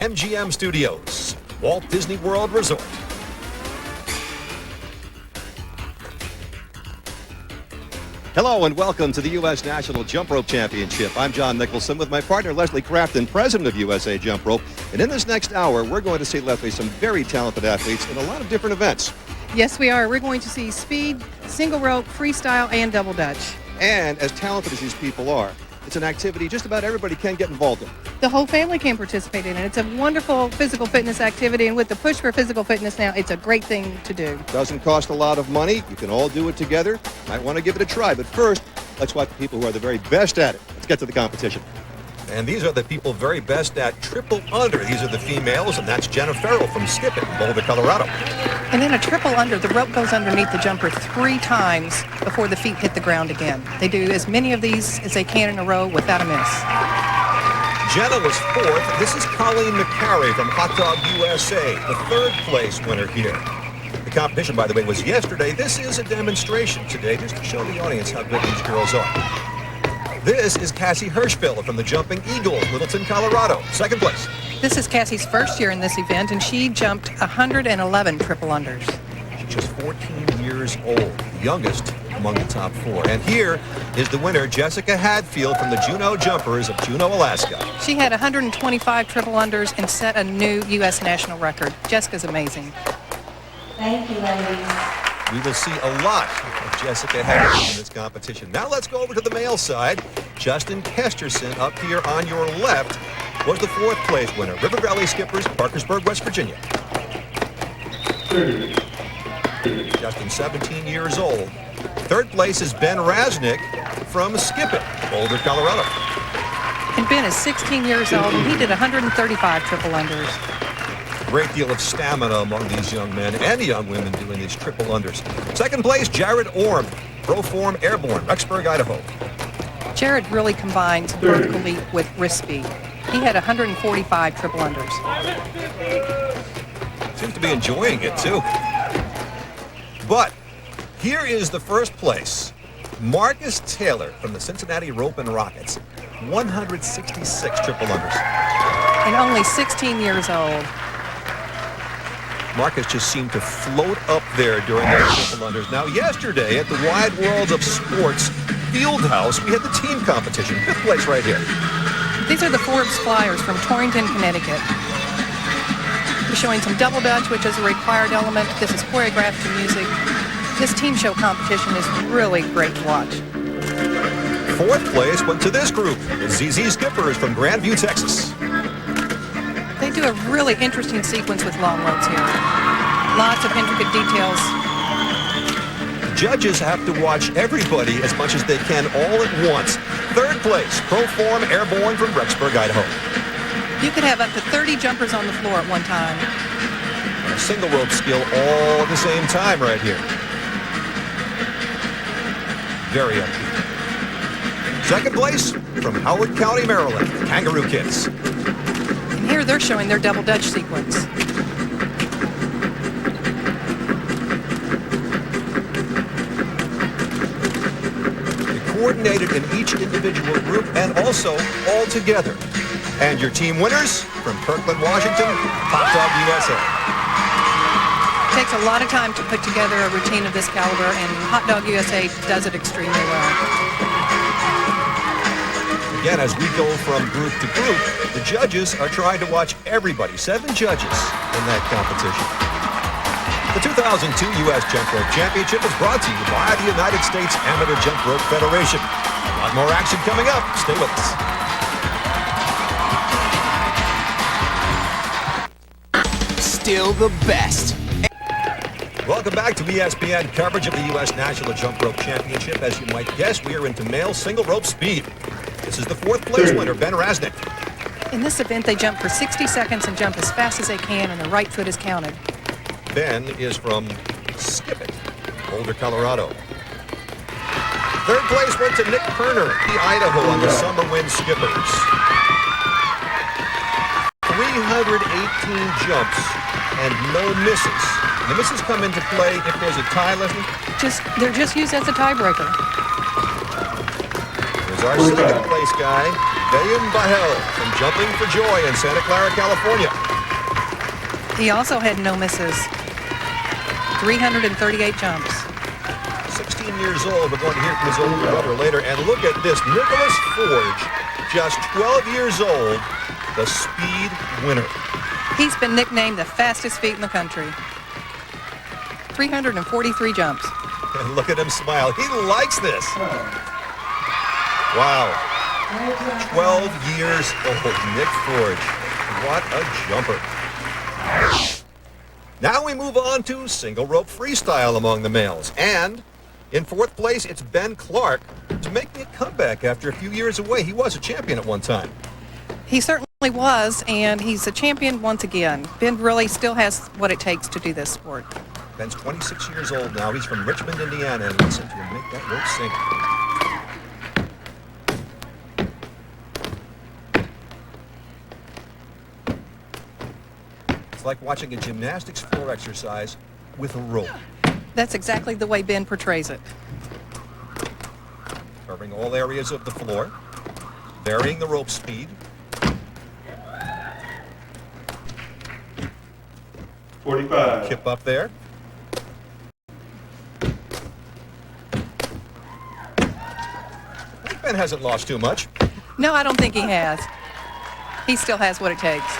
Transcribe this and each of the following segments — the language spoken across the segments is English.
MGM Studios, Walt Disney World Resort. Hello and welcome to the U.S. National Jump Rope Championship. I'm John Nicholson with my partner Leslie Crafton, president of USA Jump Rope. And in this next hour, we're going to see, Leslie, some very talented athletes in a lot of different events. Yes, we are. We're going to see speed, single rope, freestyle, and double dutch. And as talented as these people are, it's an activity just about everybody can get involved in. The whole family can participate in it. It's a wonderful physical fitness activity, and with the push for physical fitness now, it's a great thing to do. Doesn't cost a lot of money. You can all do it together. Might want to give it a try. But first, let's watch the people who are the very best at it. Let's get to the competition. And these are the people very best at triple under. These are the females, and that's Jenna Farrell from Skip It in Boulder, Colorado. And then a triple under, the rope goes underneath the jumper 3 times before the feet hit the ground again. They do as many of these as they can in a row without a miss. Jenna was 4th. This is Colleen McCary from Hot Dog USA, the 3rd place winner here. The competition, by the way, was yesterday. This is a demonstration today just to show the audience how good these girls are. This is Cassie Hirschfeld from the Jumping Eagles, Littleton, Colorado, 2nd place. This is Cassie's first year in this event, and she jumped 111 triple unders. She's just 14 years old, the youngest among the top 4. And here is the winner, Jessica Hadfield from the Juneau Jumpers of Juneau, Alaska. She had 125 triple unders and set a new U.S. national record. Jessica's amazing. Thank you, ladies. We will see a lot of Jessica Hadfield in this competition. Now let's go over to the male side. Justin Kesterson up here on your left was the 4th place winner. River Valley Skippers, Parkersburg, West Virginia. Justin, 17 years old. 3rd place is Ben Rasnick from Skip It, Boulder, Colorado. And Ben is 16 years old, and he did 135 triple unders. Great deal of stamina among these young men and young women doing these triple unders. 2nd place, Jared Orm, Proform Airborne, Rexburg, Idaho. Jared really combines vertical leap with wrist speed. He had 145 triple unders. Seems to be enjoying it, too. But here is the 1st place. Marcus Taylor from the Cincinnati Rope and Rockets, 166 triple unders. And only 16 years old. Marcus just seemed to float up there during those triple unders. Now, yesterday at the Wide World of Sports Fieldhouse, we had the team competition. 5th place right here. These are the Forbes Flyers from Torrington, Connecticut. We're showing some double dutch, which is a required element. This is choreographed to music. This team show competition is really great to watch. 4th place went to this group, the ZZ Skippers from Grandview, Texas. They do a really interesting sequence with long ropes here. Lots of intricate details. Judges have to watch everybody as much as they can all at once. 3rd place, Proform Airborne from Rexburg, Idaho. You could have up to 30 jumpers on the floor at one time. And a single rope skill all at the same time right here. Very upbeat. 2nd place from Howard County, Maryland, the Kangaroo Kids. And here they're showing their double dutch sequence. Coordinated in each individual group and also all together. And your team winners from Kirkland, Washington, Hot Dog USA. It takes a lot of time to put together a routine of this caliber, and Hot Dog USA does it extremely well. Again, as we go from group to group, the judges are trying to watch everybody. 7 judges in that competition. The 2002 U.S. Jump Rope Championship is brought to you by the United States Amateur Jump Rope Federation. A lot more action coming up. Stay with us. Still the best. Welcome back to ESPN coverage of the U.S. National Jump Rope Championship. As you might guess, we are into male single rope speed. This is the 4th place winner, Ben Rasnick. In this event, they jump for 60 seconds and jump as fast as they can, and the right foot is counted. Ben is from Skip It, Boulder, Colorado. 3rd place went to Nick Kerner, Idaho, on the Summer Wind Skippers. 318 jumps and no misses. The misses come into play if there's a tie, Leslie? They're just used as a tiebreaker. There's our 2nd place guy, Bayum Bahel from jumping for joy in Santa Clara, California. He also had no misses. 338 jumps. 16 years old. We're going to hear from his older brother later. And look at this. Nicholas Forge, just 12 years old, the speed winner. He's been nicknamed the fastest feet in the country. 343 jumps. And look at him smile. He likes this. Wow. 12 years old, Nick Forge. What a jumper. Now we move on to single rope freestyle among the males. And in fourth place, it's Ben Clark to making a comeback after a few years away. He was a champion at one time. He certainly was, and he's a champion once again. Ben really still has what it takes to do this sport. Ben's 26 years old now. He's from Richmond, Indiana, and listen to him make that rope sing. It's like watching a gymnastics floor exercise with a rope. That's exactly the way Ben portrays it. Covering all areas of the floor, varying the rope speed. 45. Kip up there. I think Ben hasn't lost too much. No, I don't think he has. He still has what it takes.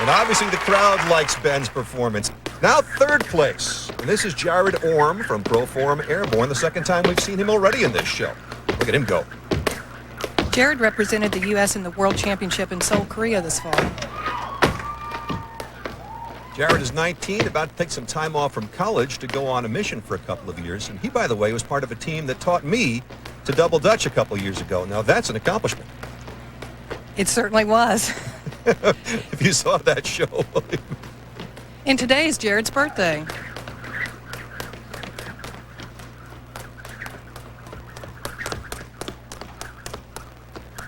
And obviously the crowd likes Ben's performance. Now third place. And this is Jared Orm from Proform Airborne, the second time we've seen him already in this show. Look at him go. Jared represented the U.S. in the World Championship in Seoul, Korea this fall. Jared is 19, about to take some time off from college to go on a mission for a couple of years. And he, by the way, was part of a team that taught me to double Dutch a couple years ago. Now that's an accomplishment. It certainly was. If you saw that show. And today is Jared's birthday.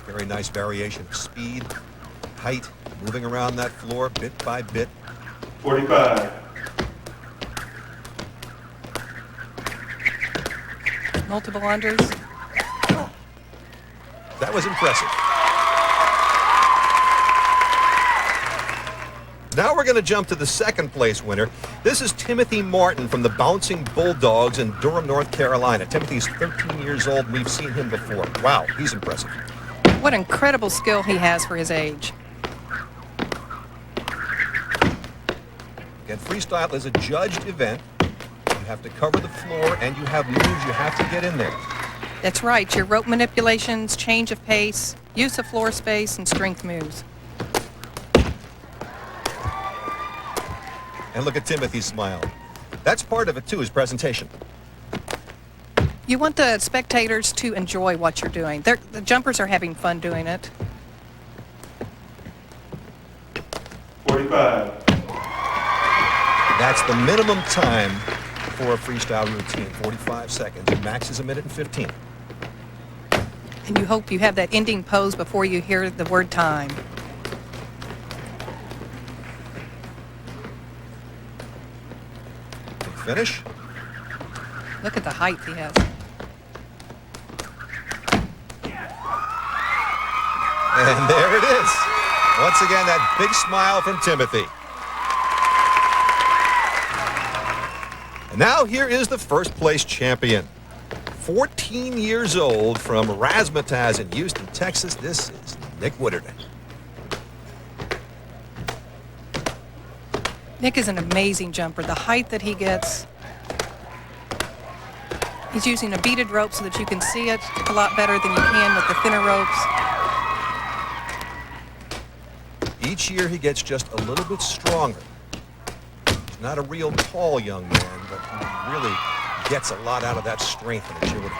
Very nice variation of speed, height, moving around that floor bit by bit. 45. Multiple unders. That was impressive. Now we're going to jump to the second place winner. This is Timothy Martin from the Bouncing Bulldogs in Durham, North Carolina. Timothy's 13 years old, and we've seen him before. Wow, he's impressive. What incredible skill he has for his age. Again, freestyle is a judged event. You have to cover the floor, and you have moves you have to get in there. That's right, your rope manipulations, change of pace, use of floor space, and strength moves. And look at Timothy's smile. That's part of it, too, his presentation. You want the spectators to enjoy what you're doing. The jumpers are having fun doing it. 45. That's the minimum time for a freestyle routine, 45 seconds. The max is 1:15. And you hope you have that ending pose before you hear the word time. Finish. Look at the height he has. And there it is. Once again, that big smile from Timothy. And now here is the first place champion. 14 years old from Razzmatazz in Houston, Texas. This is Nick Witterden. Nick is an amazing jumper. The height that he gets. He's using a beaded rope so that you can see it a lot better than you can with the thinner ropes. Each year he gets just a little bit stronger. He's not a real tall young man, but he really gets a lot out of that strength and agility.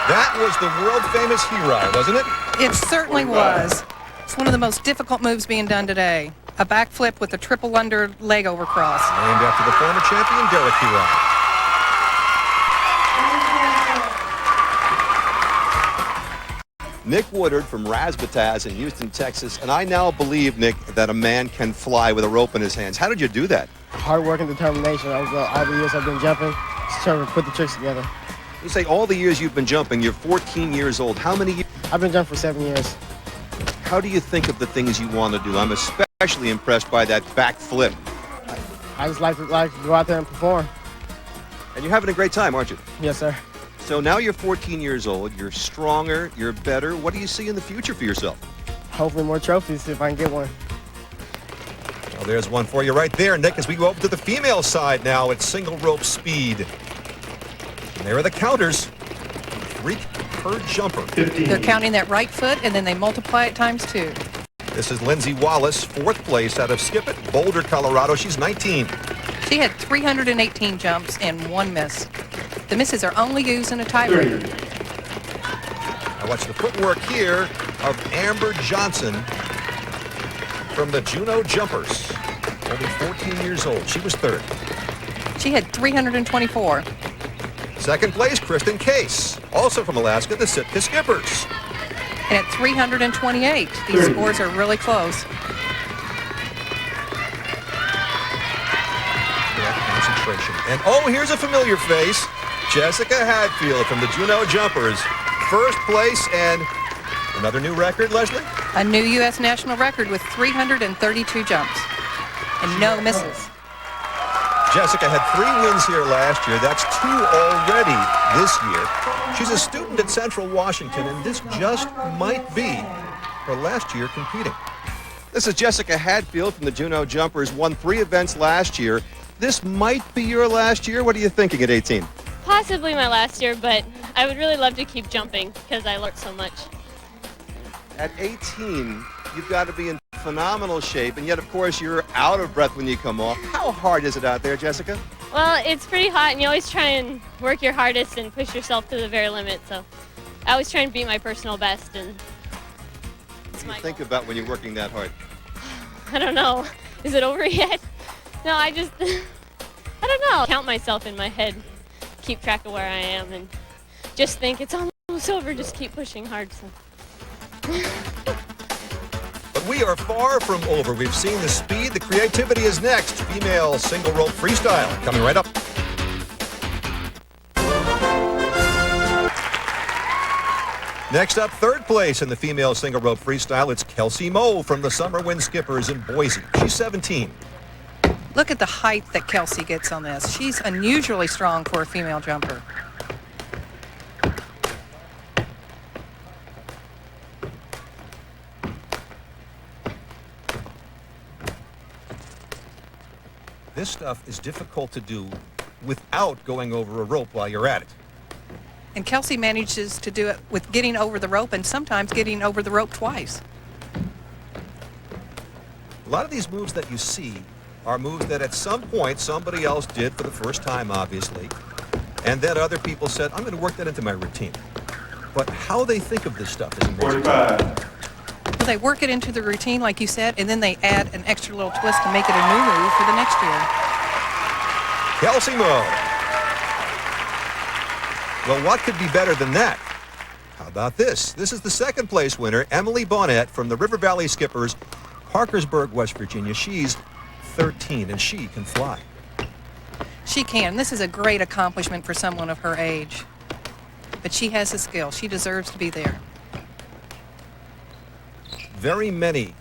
That was the world-famous He-Ride, wasn't it? It certainly was. It's one of the most difficult moves being done today. A backflip with a triple under leg over cross. Named after the former champion, Derek He-Ride. Nick Woodard from Razzmatazz in Houston, Texas. And I now believe, Nick, that a man can fly with a rope in his hands. How did you do that? Hard work and determination. All the years I've been jumping, just trying to put the tricks together. You say all the years you've been jumping, you're 14 years old. How many years? I've been jumping for 7 years. How do you think of the things you want to do? I'm especially impressed by that back flip. I just like to go out there and perform. And you're having a great time, aren't you? Yes, sir. So now you're 14 years old. You're stronger. You're better. What do you see in the future for yourself? Hopefully more trophies if I can get one. Well, there's one for you right there, Nick, as we go over to the female side now at single rope speed. And there are the counters. 3 per jumper. 15. They're counting that right foot, and then they multiply it times 2. This is Lindsay Wallace, 4th place out of Skip It, Boulder, Colorado. She's 19. She had 318 jumps and 1 miss. The misses are only used in a tiebreaker. Now watch the footwork here of Amber Johnson from the Juneau Jumpers. Only 14 years old. She was 3rd. She had 324. 2nd place, Kristen Case, also from Alaska, the Sitka Skippers. And at 328, these scores are really close. Concentration. And here's a familiar face, Jessica Hadfield from the Juneau Jumpers. 1st place and another new record, Leslie? A new U.S. national record with 332 jumps and no misses. Jessica had 3 wins here last year. That's 2 already this year. She's a student at Central Washington, and this just might be her last year competing. This is Jessica Hadfield from the Juneau Jumpers. Won 3 events last year. This might be your last year. What are you thinking at 18? Possibly my last year, but I would really love to keep jumping because I learned so much. At 18, you've got to be in phenomenal shape, and yet, of course, you're out of breath when you come off. How hard is it out there, Jessica? Well, it's pretty hot, and you always try and work your hardest and push yourself to the very limit, so I always try and beat my personal best. And What do you think about when you're working that hard? I don't know. Is it over yet? No, I don't know. Count myself in my head, keep track of where I am, and just think it's almost over. Just keep pushing hard. So. But we are far from over. We've seen the speed. The creativity is next. Female single rope freestyle coming right up. Next up, 3rd place in the female single rope freestyle. It's Kelsey Moe from the Summer Wind Skippers in Boise. She's 17. Look at the height that Kelsey gets on this. She's unusually strong for a female jumper. This stuff is difficult to do without going over a rope while you're at it. And Kelsey manages to do it with getting over the rope and sometimes getting over the rope twice. A lot of these moves that you see are moves that at some point somebody else did for the first time, obviously, and then other people said, I'm going to work that into my routine. But how they think of this stuff is amazing. 45. They work it into the routine, like you said, and then they add an extra little twist to make it a new move for the next year. Kelsey Moe. Well, what could be better than that? How about this? This is the 2nd place winner, Emily Bonnet from the River Valley Skippers, Parkersburg, West Virginia. She's 13, and she can fly. She can. This is a great accomplishment for someone of her age. But she has the skill. She deserves to be there. Very many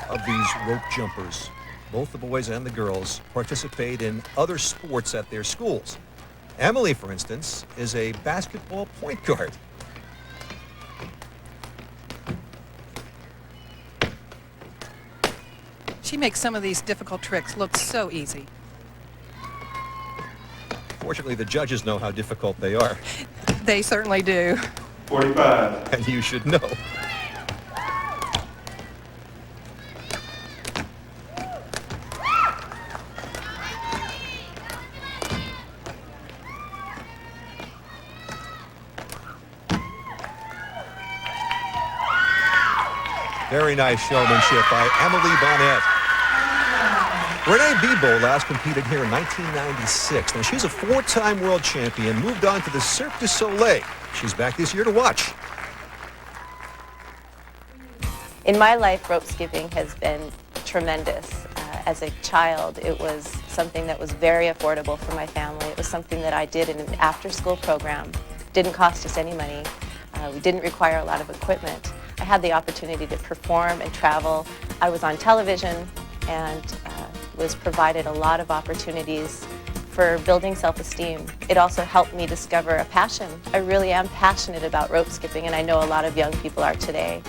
of these rope jumpers, both the boys and the girls, participate in other sports at their schools. Emily, for instance, is a basketball point guard. She makes some of these difficult tricks look so easy. Fortunately, the judges know how difficult they are, They certainly do. 45. and you should know. Very nice showmanship by Emily Bonnet. Renee Bebo last competed here in 1996. Now, she's a 4-time world champion, moved on to the Cirque du Soleil. She's back this year to watch. In my life, rope skipping has been tremendous. As a child, it was something that was very affordable for my family. It was something that I did in an after-school program. Didn't cost us any money. We didn't require a lot of equipment. I had the opportunity to perform and travel. I was on television and was provided a lot of opportunities for building self-esteem. It also helped me discover a passion. I really am passionate about rope skipping, and I know a lot of young people are today.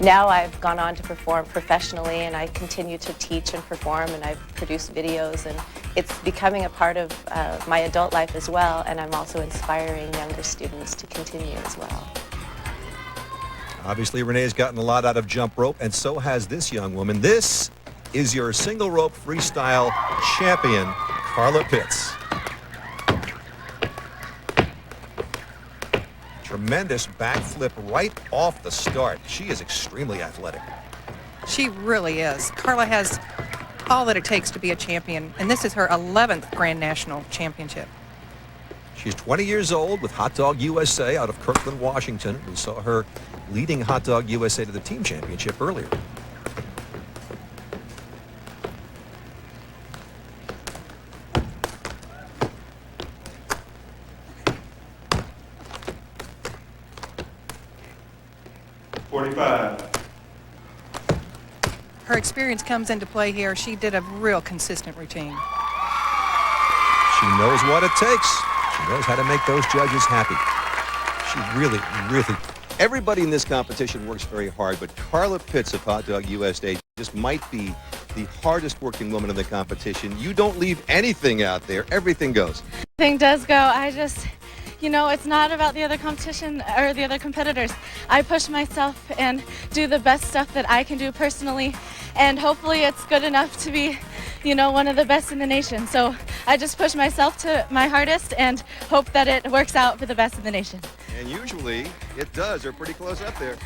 Now I've gone on to perform professionally, and I continue to teach and perform, and I've produced videos, and it's becoming a part of my adult life as well, and I'm also inspiring younger students to continue as well. Obviously, Renee's gotten a lot out of jump rope, and so has this young woman. This is your single rope freestyle champion, Carla Pitts. Tremendous backflip right off the start. She is extremely athletic. She really is. Carla has all that it takes to be a champion, and this is her 11th Grand National Championship. She's 20 years old with Hot Dog USA out of Kirkland, Washington. We saw her leading Hot Dog USA to the team championship earlier. Her experience comes into play here. She did a real consistent routine. She knows what it takes. She knows how to make those judges happy. She really, everybody in this competition works very hard, but Carla Pitts of Hot Dog USA just might be the hardest working woman in the competition. You don't leave anything out there. Everything goes. Everything does go. I just, it's not about the other competition or the other competitors. I push myself and do the best stuff that I can do personally, and hopefully it's good enough to be, one of the best in the nation. So I just push myself to my hardest and hope that it works out for the best in the nation. And usually it does. They're pretty close up there.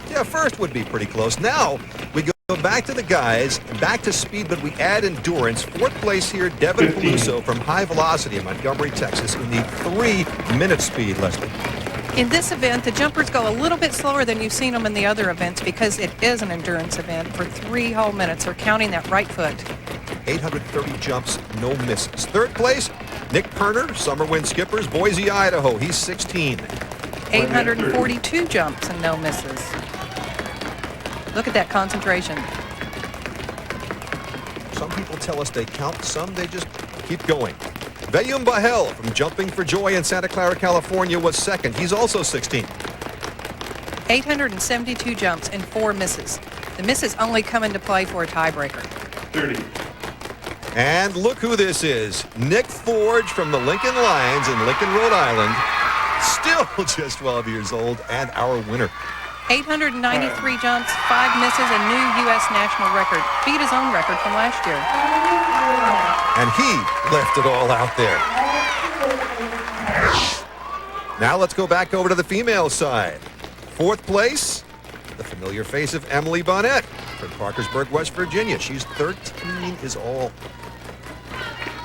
Yeah, first would be pretty close. Now we go back to the guys, back to speed, but we add endurance. Fourth place here, Devin Peluso from High Velocity in Montgomery, Texas, in the 3-minute speed, Leslie. In this event, the jumpers go a little bit slower than you've seen them in the other events because it is an endurance event for 3 whole minutes. They're counting that right foot. 830 jumps, no misses. Third place, Nick Perner, Summer Wind Skippers, Boise, Idaho. He's 16. 842 jumps and no misses. Look at that concentration. Some people tell us they count, some they just keep going. Vayum Bahel from Jumping for Joy in Santa Clara, California was second. He's also 16. 872 jumps and 4 misses. The misses only come into play for a tiebreaker. 30. And look who this is. Nick Forge from the Lincoln Lions in Lincoln, Rhode Island. Still just 12 years old and our winner. 893 jumps, 5 misses, a new U.S. national record. Beat his own record from last year. And he left it all out there. Now let's go back over to the female side. Fourth place, the familiar face of Emily Bonnet from Parkersburg, West Virginia. She's 13 is all.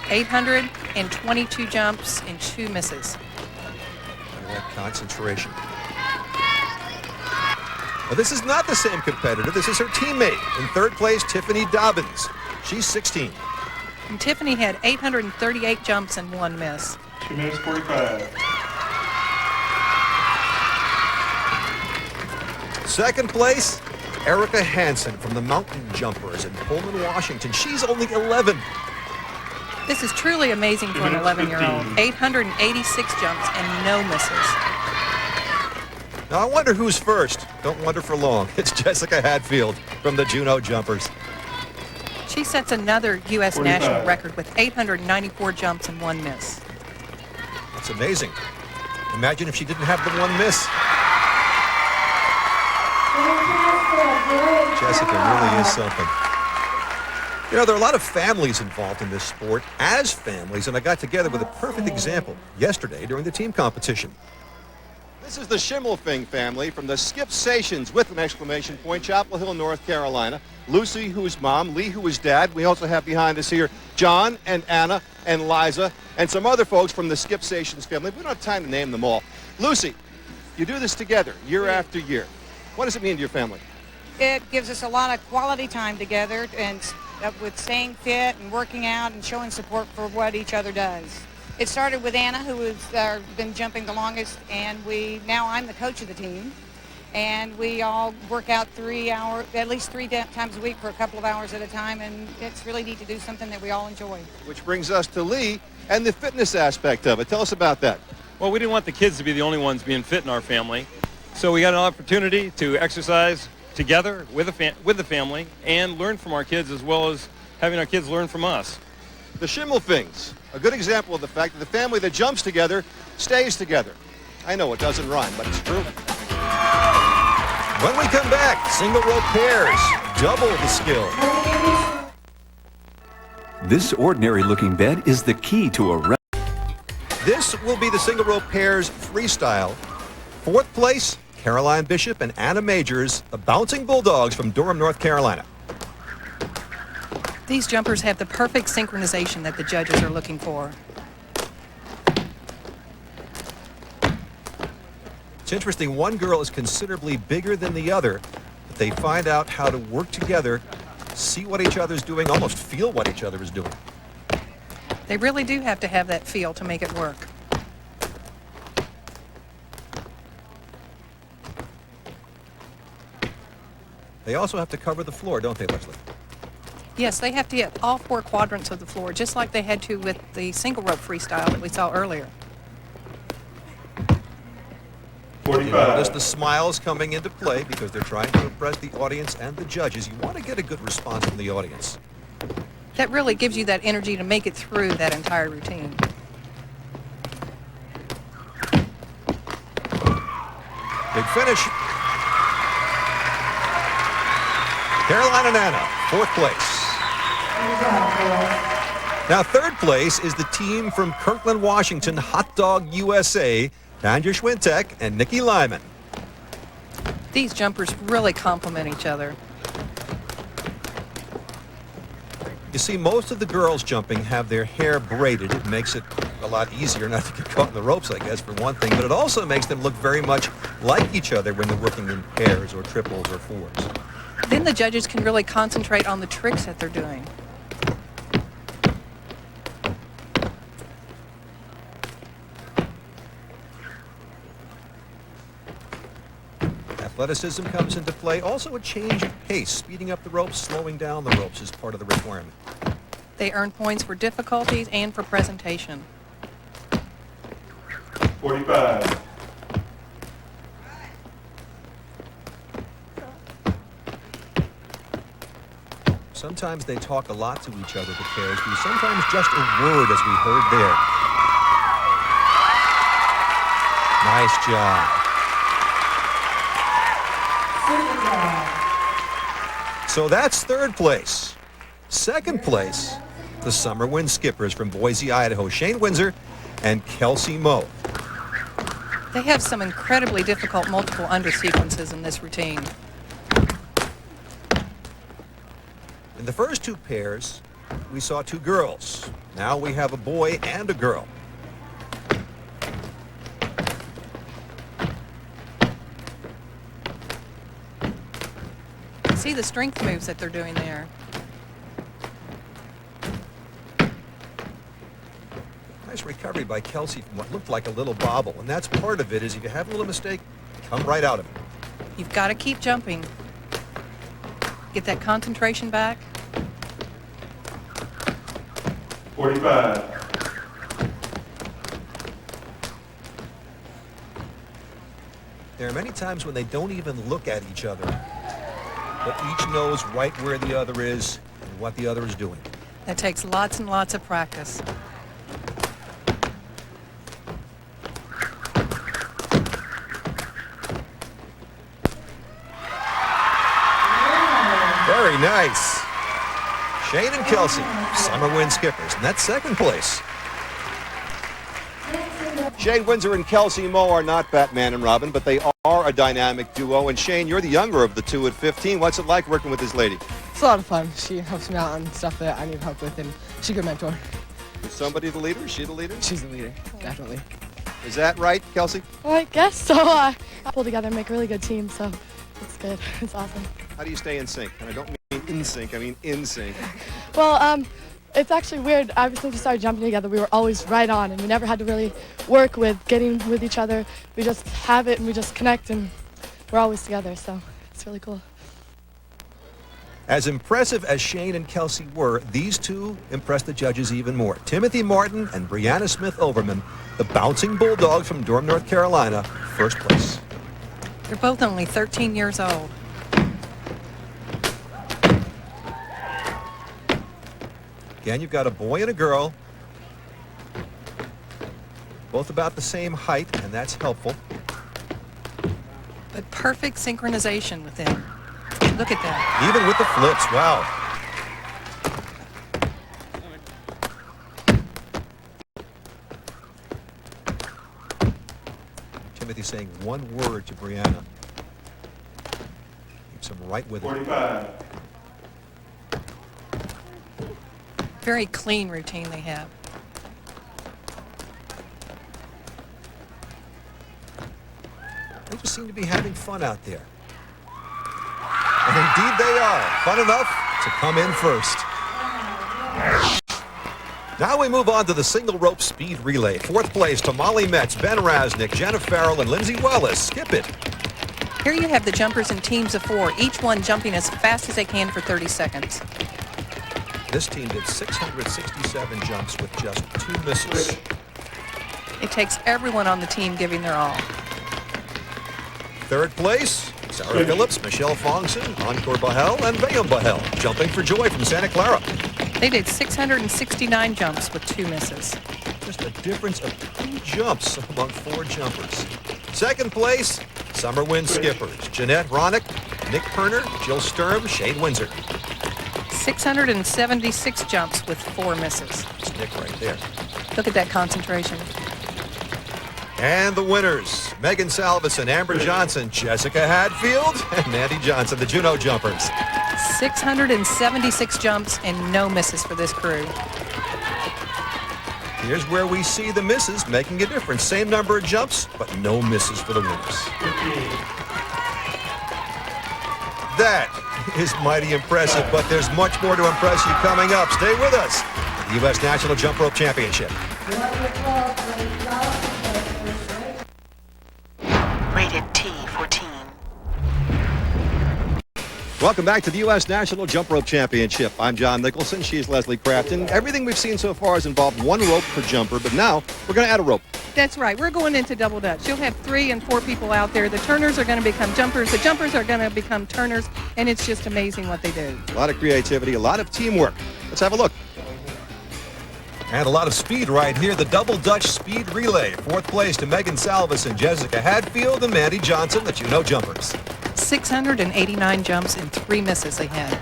822 jumps and 2 misses. Look at that concentration. Well, this is not the same competitor. This is her teammate. In third place, Tiffany Dobbins. She's 16. And Tiffany had 838 jumps and 1 miss. 2 minutes 45. Second place, Erica Hansen from the Mountain Jumpers in Pullman, Washington. She's only 11. This is truly amazing for an 11-year-old. 886 jumps and no misses. Now, I wonder who's first. Don't wonder for long. It's Jessica Hadfield from the Juneau Jumpers. She sets another U.S. national record with 894 jumps and 1 miss. That's amazing. Imagine if she didn't have the 1 miss. Jessica really is something. There are a lot of families involved in this sport as families, and I got together with a perfect example yesterday during the team competition. This is the Schimmelfing family from the Skip Stations with an exclamation point, Chapel Hill, North Carolina. Lucy, who is mom, Lee, who is dad. We also have behind us here John and Anna and Liza and some other folks from the Skip Stations family. We don't have time to name them all. Lucy, you do this together year after year. What does it mean to your family? It gives us a lot of quality time together and with staying fit and working out and showing support for what each other does. It started with Anna, who has been jumping the longest, and now I'm the coach of the team. And we all work out at least three times a week for a couple of hours at a time, and it's really neat to do something that we all enjoy. Which brings us to Lee and the fitness aspect of it. Tell us about that. Well, we didn't want the kids to be the only ones being fit in our family, so we got an opportunity to exercise together with the family and learn from our kids as well as having our kids learn from us. The Schimmelfings, a good example of the fact that the family that jumps together stays together. I know it doesn't rhyme, but it's true. When we come back, single rope pairs, double the skill. This ordinary-looking bed is the key to a... This will be the single rope pairs freestyle. Fourth place, Caroline Bishop and Anna Majors, the Bouncing Bulldogs from Durham, North Carolina. These jumpers have the perfect synchronization that the judges are looking for. It's interesting, one girl is considerably bigger than the other, but they find out how to work together, see what each other's doing, almost feel what each other is doing. They really do have to have that feel to make it work. They also have to cover the floor, don't they, Leslie? Yes, they have to get all four quadrants of the floor, just like they had to with the single rope freestyle that we saw earlier. 45. You notice the smiles coming into play because they're trying to impress the audience and the judges. You want to get a good response from the audience. That really gives you that energy to make it through that entire routine. Big finish. Caroline and Anna, fourth place. Now, third place is the team from Kirkland, Washington, Hot Dog USA, Tanya Schwintek and Nikki Lyman. These jumpers really complement each other. You see, most of the girls jumping have their hair braided. It makes it a lot easier not to get caught in the ropes, I guess, for one thing, but it also makes them look very much like each other when they're working in pairs or triples or fours. Then the judges can really concentrate on the tricks that they're doing. Athleticism comes into play. Also a change of pace. Speeding up the ropes, slowing down the ropes is part of the requirement. They earn points for difficulties and for presentation. 45. Sometimes they talk a lot to each other, the pairs do. Sometimes just a word, as we heard there. Nice job. So that's third place. Second place, the Summer Wind Skippers from Boise, Idaho, Shane Windsor and Kelsey Moe. They have some incredibly difficult multiple under sequences in this routine. In the first two pairs, we saw two girls. Now we have a boy and a girl. See the strength moves that they're doing there. Nice recovery by Kelsey from what looked like a little bobble. And that's part of it, is if you have a little mistake, come right out of it. You've got to keep jumping. Get that concentration back. 45. There are many times when they don't even look at each other, but each knows right where the other is and what the other is doing. That takes lots and lots of practice. Very nice. Shane and Kelsey, Summer Wind Skippers, and that's second place. Shane Windsor and Kelsey Moe are not Batman and Robin, but they are a dynamic duo. And Shane, you're the younger of the two at 15. What's it like working with this lady? It's a lot of fun. She helps me out on stuff that I need help with, and she's a good mentor. Is somebody the leader? Is she the leader? She's the leader, definitely. Is that right, Kelsey? Well, I guess so. Pull together and make a really good team, so It's good. It's awesome. How do you stay in sync? And I don't mean in sync, I mean in sync. Well, it's actually weird. Ever since we started jumping together, we were always right on, and we never had to really work with getting with each other. We just have it, and we just connect, and we're always together, so it's really cool. As impressive as Shane and Kelsey were, these two impressed the judges even more. Timothy Martin and Brianna Smith-Overman, the bouncing bulldogs from Durham, North Carolina, first place. They're both only 13 years old. Again, you've got a boy and a girl, both about the same height, and that's helpful. But perfect synchronization with them. Look at that. Even with the flips, wow. Timothy saying one word to Brianna. Keeps him right with it. 45. Very clean routine they have. They just seem to be having fun out there. And indeed they are. Fun enough to come in first. Now we move on to the single rope speed relay. Fourth place to Molly Metz, Ben Rasnick, Jenna Farrell, and Lindsay Wallace. Skip it. Here you have the jumpers in teams of 4, each one jumping as fast as they can for 30 seconds. This team did 667 jumps with just 2 misses. It takes everyone on the team giving their all. Third place, Sarah Phillips, Michelle Fongson, Encore Bahel, and Bayam Bahel, jumping for joy from Santa Clara. They did 669 jumps with 2 misses. Just a difference of 2 jumps among 4 jumpers. Second place, Summer Wind skippers, Jeanette Ronick, Nick Perner, Jill Sturm, Shane Windsor. 676 jumps with 4 misses. It's Nick right there. Look at that concentration. And the winners, Megan Salveson, Amber Johnson, Jessica Hadfield, and Mandy Johnson, the Juneau Jumpers. 676 jumps and no misses for this crew. Here's where we see the misses making a difference. Same number of jumps, but no misses for the winners. That is mighty impressive, but there's much more to impress you coming up. Stay with us. The U.S. National Jump Rope Championship. Rated T14. Welcome back to the U.S. National Jump Rope Championship. I'm John Nicholson. She's Leslie Crafton. Everything we've seen so far has involved 1 rope per jumper, but now we're going to add a rope. That's right. We're going into double dutch. You'll have 3 and 4 people out there. The turners are going to become jumpers. The jumpers are going to become turners, and it's just amazing what they do. A lot of creativity, a lot of teamwork. Let's have a look. And a lot of speed right here. The double dutch speed relay. Fourth place to Megan Salveson, Jessica Hadfield, and Mandy Johnson, the Juneau Jumpers. 689 jumps and 3 misses they had.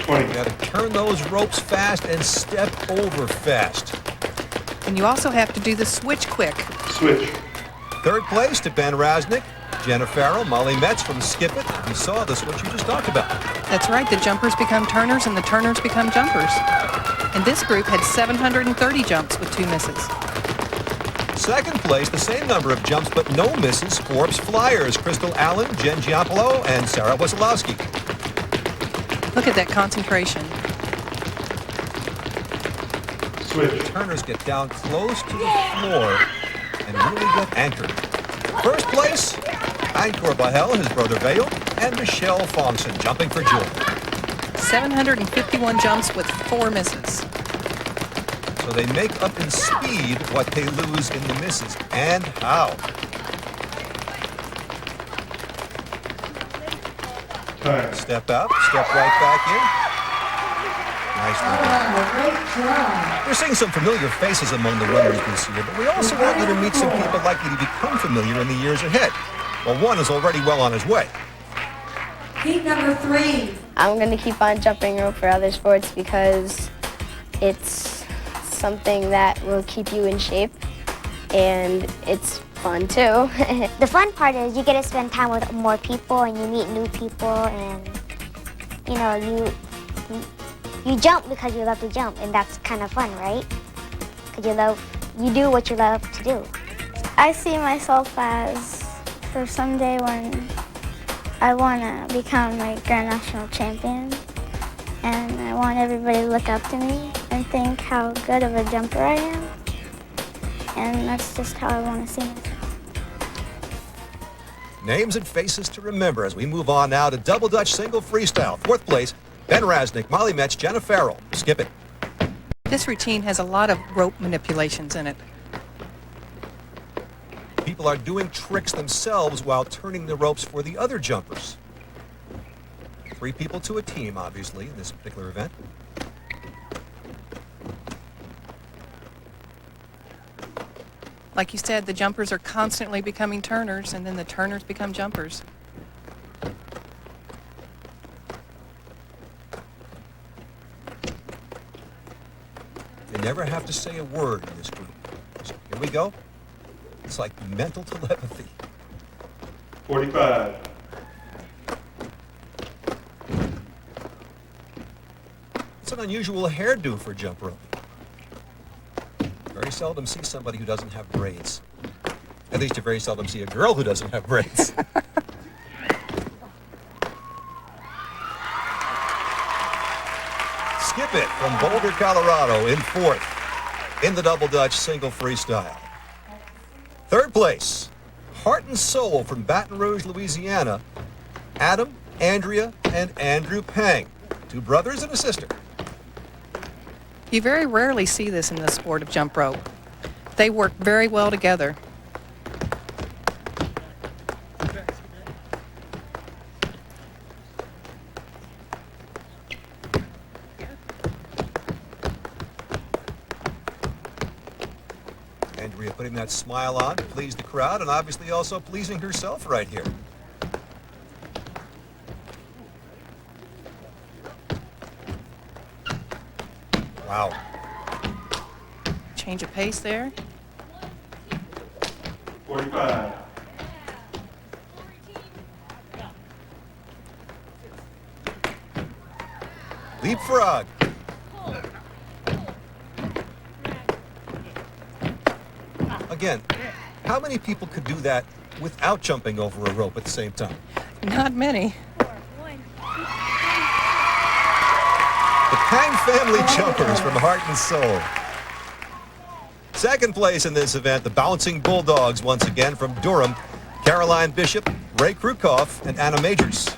20. You got to turn those ropes fast and step over fast. And you also have to do the switch quick. Switch. Third place to Ben Rasnick, Jenna Farrell, Molly Metz from Skip It. You saw the switch you just talked about. That's right. The jumpers become turners and the turners become jumpers. And this group had 730 jumps with 2 misses. Second place, the same number of jumps but no misses. Forbes Flyers, Crystal Allen, Jen Giampolo, and Sarah Wasilowski. Look at that concentration. Switch. Turners get down close to the floor and really get anchored. First place, Encore Bahel, his brother Vale, and Michelle Fongson, jumping for joy. 751 jumps with 4 misses. So they make up in speed what they lose in the misses. And how? Time. Step out, step right back in. Nicely done. We're seeing some familiar faces among the runners this year, but we also want you to meet some people likely to become familiar in the years ahead. Well, one is already well on his way. Heat number 3. I'm going to keep on jumping rope for other sports because it's something that will keep you in shape and it's fun too. The fun part is you get to spend time with more people and you meet new people and you know you jump because you love to jump and that's kind of fun, right? Because you do what you love to do. I see myself as for someday when I want to become a Grand National champion. And I want everybody to look up to me and think how good of a jumper I am. And that's just how I want to see myself. Names and faces to remember as we move on now to double Dutch single freestyle. Fourth place, Ben Rasnick, Molly Metz, Jenna Farrell. Skip it. This routine has a lot of rope manipulations in it. People are doing tricks themselves while turning the ropes for the other jumpers. 3 people to a team, obviously, in this particular event. Like you said, the jumpers are constantly becoming turners, and then the turners become jumpers. They never have to say a word in this group. So here we go. It's like mental telepathy. 45. It's an unusual hairdo for jump rope. Very seldom see somebody who doesn't have braids. At least you very seldom see a girl who doesn't have braids. Skip it from Boulder, Colorado in 4th in the double Dutch single freestyle. 3rd place, Heart and Soul from Baton Rouge, Louisiana. Adam, Andrea, and Andrew Pang. 2 brothers and a sister. You very rarely see this in the sport of jump rope. They work very well together. Andrea putting that smile on to please the crowd and obviously also pleasing herself right here. Wow. Change of pace there. 45. Leapfrog. Again, how many people could do that without jumping over a rope at the same time? Not many. The Pang family jumpers from Heart and Soul. 2nd place in this event, the Bouncing Bulldogs once again from Durham. Caroline Bishop, Ray Krukoff, and Anna Majors.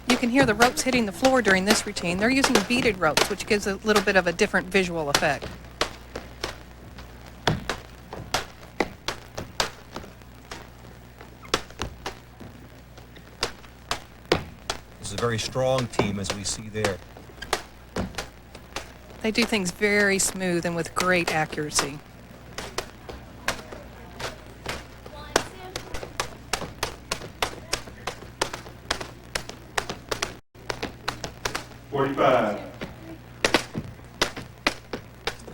You can hear the ropes hitting the floor during this routine. They're using beaded ropes, which gives a little bit of a different visual effect. This is a very strong team, as we see there. They do things very smooth and with great accuracy. A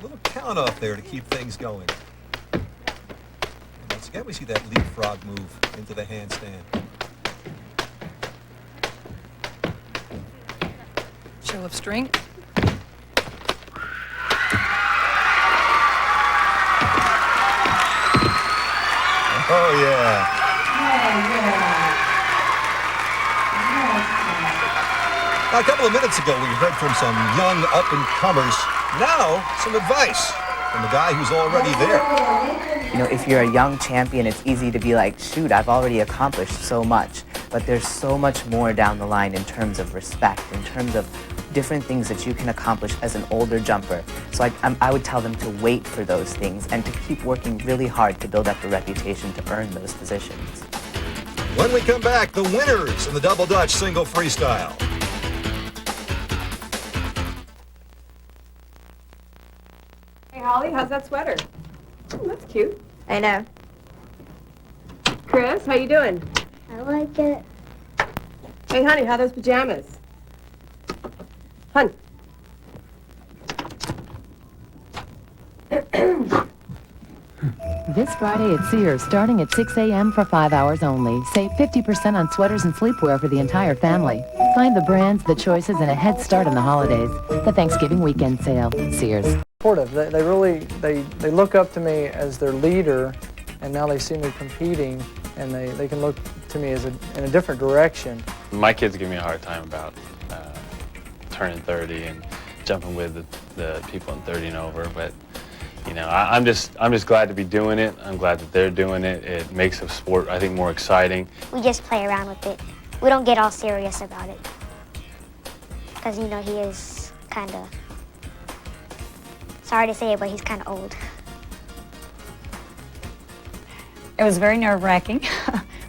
little count off there to keep things going. And once again, we see that leapfrog move into the handstand. Show of strength. Oh, yeah. Now, a couple of minutes ago, we heard from some young up-and-comers. Now, some advice from the guy who's already there. You know, if you're a young champion, it's easy to be like, shoot, I've already accomplished so much. But there's so much more down the line in terms of respect, in terms of different things that you can accomplish as an older jumper. So I would tell them to wait for those things and to keep working really hard to build up a reputation to earn those positions. When we come back, the winners in the double Dutch single freestyle. Hey, Holly, how's that sweater? Oh, that's cute. I know. Chris, how you doing? I like it. Hey, honey, how are those pajamas? Hun. This Friday at Sears, starting at 6 a.m. for 5 hours only. Save 50% on sweaters and sleepwear for the entire family. Find the brands, the choices, and a head start on the holidays. The Thanksgiving weekend sale. Sears. supportive. They really they look up to me as their leader, and now they see me competing, and they can look to me as in a different direction. My kids give me a hard time about turning 30 and jumping with the people in 30 and over, but you know, I'm just glad to be doing it. I'm glad that they're doing it. It makes the sport, I think, more exciting. We just play around with it. We don't get all serious about it. Because, you know, he is kind of, sorry to say it, but he's kind of old. It was very nerve-wracking,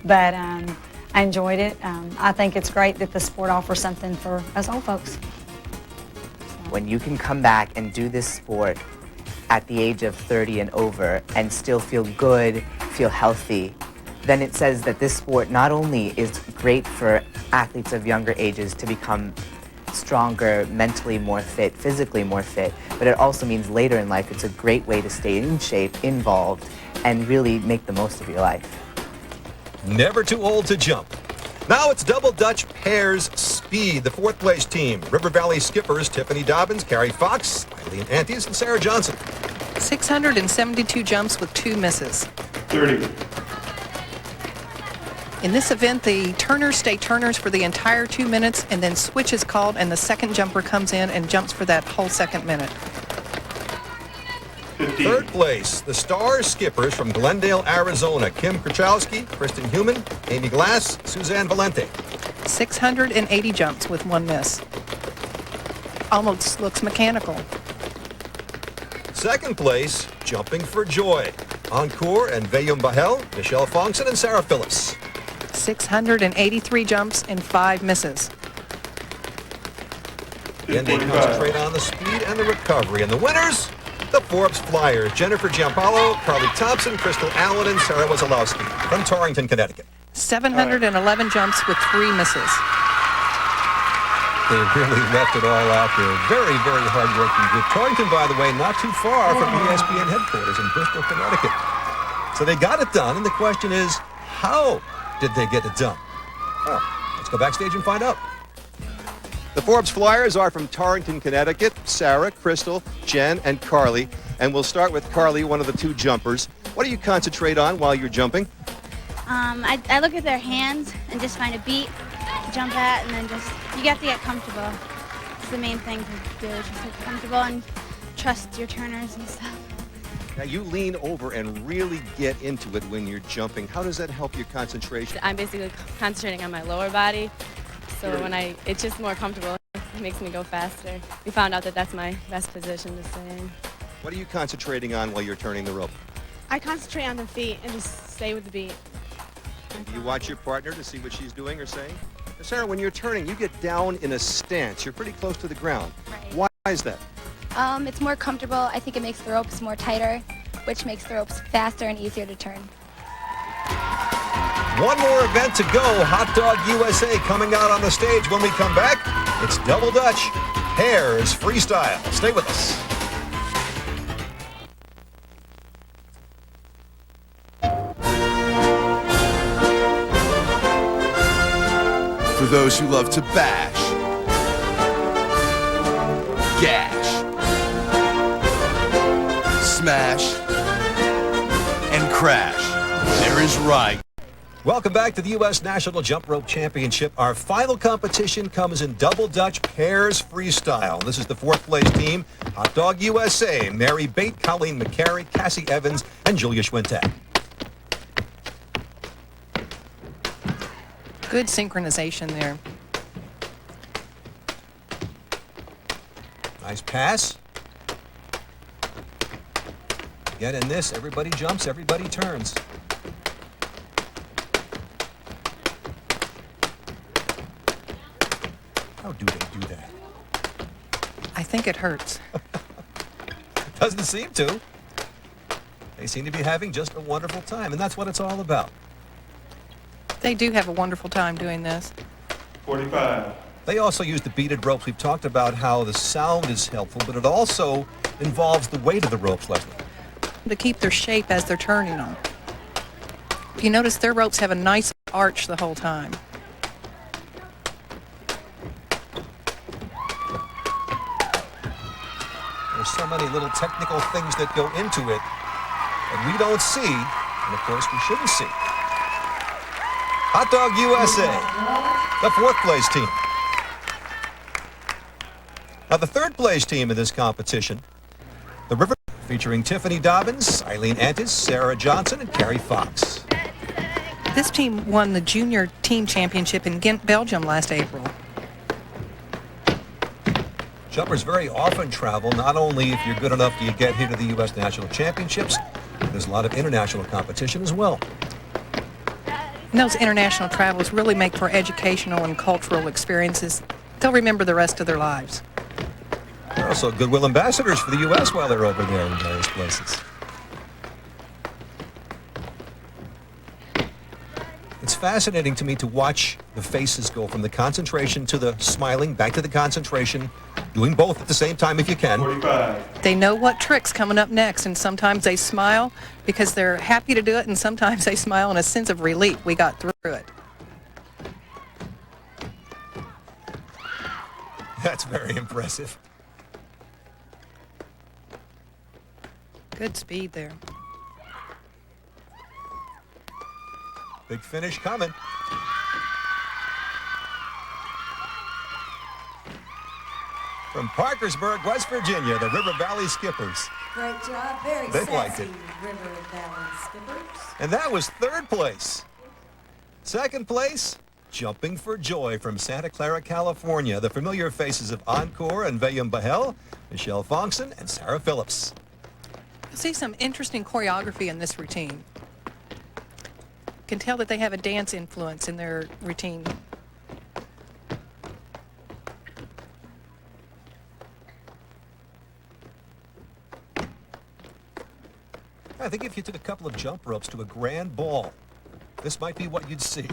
but I enjoyed it. I think it's great that the sport offers something for us old folks. When you can come back and do this sport at the age of 30 and over and still feel good, feel healthy, then it says that this sport not only is great for athletes of younger ages to become stronger, mentally more fit, physically more fit, but it also means later in life it's a great way to stay in shape, involved, and really make the most of your life. Never too old to jump. Now it's double Dutch pairs speed. The fourth place team, River Valley skippers Tiffany Dobbins, Carrie Fox, Eileen Antes, and Sarah Johnson. 672 jumps with 2 misses. 30. In this event, the turners stay turners for the entire 2 minutes, and then switch is called, and the second jumper comes in and jumps for that whole second minute. 15. Third place, the star skippers from Glendale, Arizona, Kim Krachowski, Kristen Human, Amy Glass, Suzanne Valente. 680 jumps with 1 miss. Almost looks mechanical. Second place, jumping for joy, Encore and Vayum Bahel, Michelle Fongson, and Sarah Phillips. 683 jumps and 5 misses. Again, they concentrate on the speed and the recovery. And the winners, the Forbes Flyers, Jennifer Giampaolo, Carly Thompson, Crystal Allen, and Sarah Wasilowski from Torrington, Connecticut. 711 jumps with 3 misses. They really left it all out there. Very, very hard-working group. Torrington, by the way, not too far from ESPN headquarters in Bristol, Connecticut. So they got it done, and the question is, how did they get it done? Well, let's go backstage and find out. The Forbes Flyers are from Torrington, Connecticut. Sarah, Crystal, Jen, and Carly. And we'll start with Carly, one of the 2 jumpers. What do you concentrate on while you're jumping? I look at their hands and just find a beat to jump at, and then you have to get comfortable. It's the main thing to do, is just get comfortable and trust your turners and stuff. Now, you lean over and really get into it when you're jumping. How does that help your concentration? I'm basically concentrating on my lower body, so it's just more comfortable. It makes me go faster. We found out that that's my best position to stay in. What are you concentrating on while you're turning the rope? I concentrate on the feet and just stay with the beat. And do you watch your partner to see what she's doing or saying? Sarah, when you're turning, you get down in a stance. You're pretty close to the ground. Right. Why is that? It's more comfortable. I think it makes the ropes more tighter, which makes the ropes faster and easier to turn. One more event to go. Hot Dog USA coming out on the stage. When we come back, it's double Dutch pairs freestyle. Stay with us. For those who love to bash, gash, smash, and crash, there is right. Welcome back to the U.S. National Jump Rope Championship. Our final competition comes in double Dutch pairs freestyle. This is the 4th place team, Hot Dog USA, Mary Bate, Colleen McCary, Cassie Evans, and Julia Schwintek. Good synchronization there. Nice pass. Again, in this, everybody jumps, everybody turns. How do they do that? I think it hurts. Doesn't seem to. They seem to be having just a wonderful time, and that's what it's all about. They do have a wonderful time doing this. 45. They also use the beaded ropes. We've talked about how the sound is helpful, but it also involves the weight of the ropes, Leslie. To keep their shape as they're turning them. If you notice, their ropes have a nice arch the whole time. There's so many little technical things that go into it that we don't see, and of course we shouldn't see. Hot Dog USA, the 4th place team. Now the 3rd place team in this competition, the River, featuring Tiffany Dobbins, Eileen Antis, Sarah Johnson, and Carrie Fox. This team won the junior team championship in Ghent, Belgium last April. Jumpers very often travel, not only if you're good enough to get here to the U.S. National Championships, there's a lot of international competition as well. And those international travels really make for educational and cultural experiences. They'll remember the rest of their lives. They're also goodwill ambassadors for the U.S. while they're over there in various places. It's fascinating to me to watch the faces go from the concentration to the smiling, back to the concentration, doing both at the same time if you can. 45. They know what trick's coming up next, and sometimes they smile because they're happy to do it, and sometimes they smile in a sense of relief. We got through it. That's very impressive. Good speed there. Big finish coming. From Parkersburg, West Virginia, the River Valley Skippers. Great job. Very They liked sassy it. River Valley Skippers. And that was 3rd place. 2nd place, Jumping for Joy from Santa Clara, California. The familiar faces of Encore and William Bahel, Michelle Fonkson, and Sarah Phillips. You'll see some interesting choreography in this routine. You can tell that they have a dance influence in their routine. I think if you took a couple of jump ropes to a grand ball, this might be what you'd see.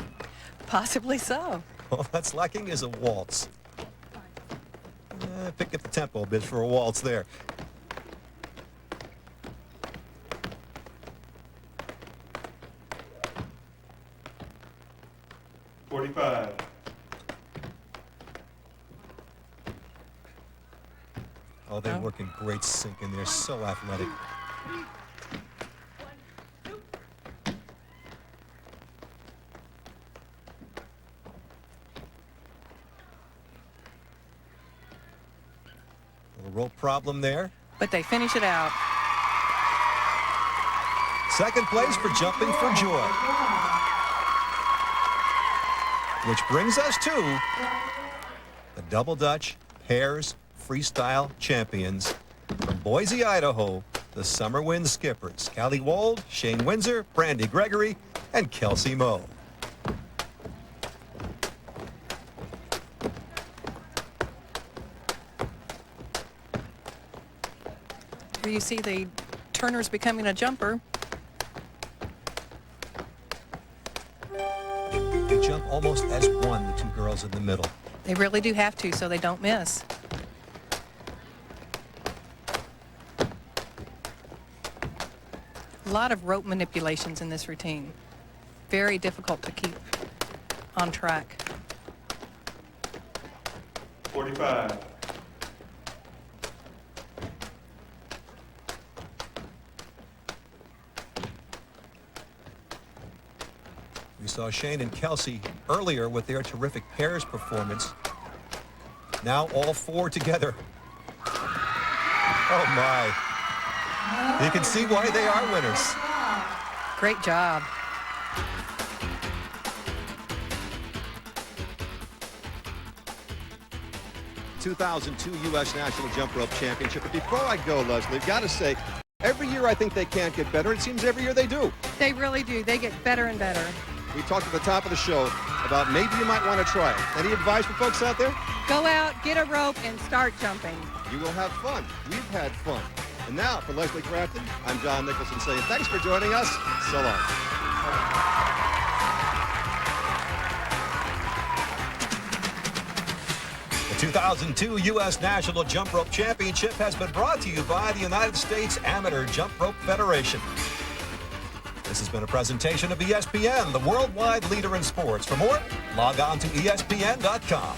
Possibly so. All that's lacking is a waltz. Pick up the tempo a bit for a waltz there. Oh, they work in great sync, and they're so athletic. Little rope problem there. But they finish it out. 2nd place for Jumping for Joy. Which brings us to the Double Dutch Pairs Freestyle Champions from Boise, Idaho, the Summer Wind Skippers. Callie Wold, Shane Windsor, Brandy Gregory, and Kelsey Moe. Here you see the turners becoming a jumper. They jump almost as one, the 2 girls in the middle. They really do have to, so they don't miss. A lot of rope manipulations in this routine. Very difficult to keep on track. 45. We saw Shane and Kelsey earlier with their terrific pairs performance. Now all 4 together. Oh my. You can see why they are winners. Great job. '2002 U.S. National Jump Rope Championship. But before I go, Leslie, I've got to say, every year I think they can't get better. It seems every year they do. They really do. They get better and better. We talked at the top of the show about maybe you might want to try it. Any advice for folks out there? Go out, get a rope, and start jumping. You will have fun. We've had fun. And now, for Leslie Crafton, I'm John Nicholson saying thanks for joining us. So long. The 2002 U.S. National Jump Rope Championship has been brought to you by the United States Amateur Jump Rope Federation. This has been a presentation of ESPN, the worldwide leader in sports. For more, log on to ESPN.com.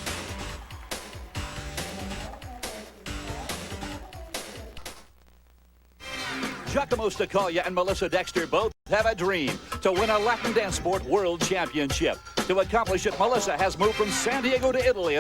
Giacomo Stacaglia and Melissa Dexter both have a dream to win a Latin dance sport world championship. To accomplish it, Melissa has moved from San Diego to Italy.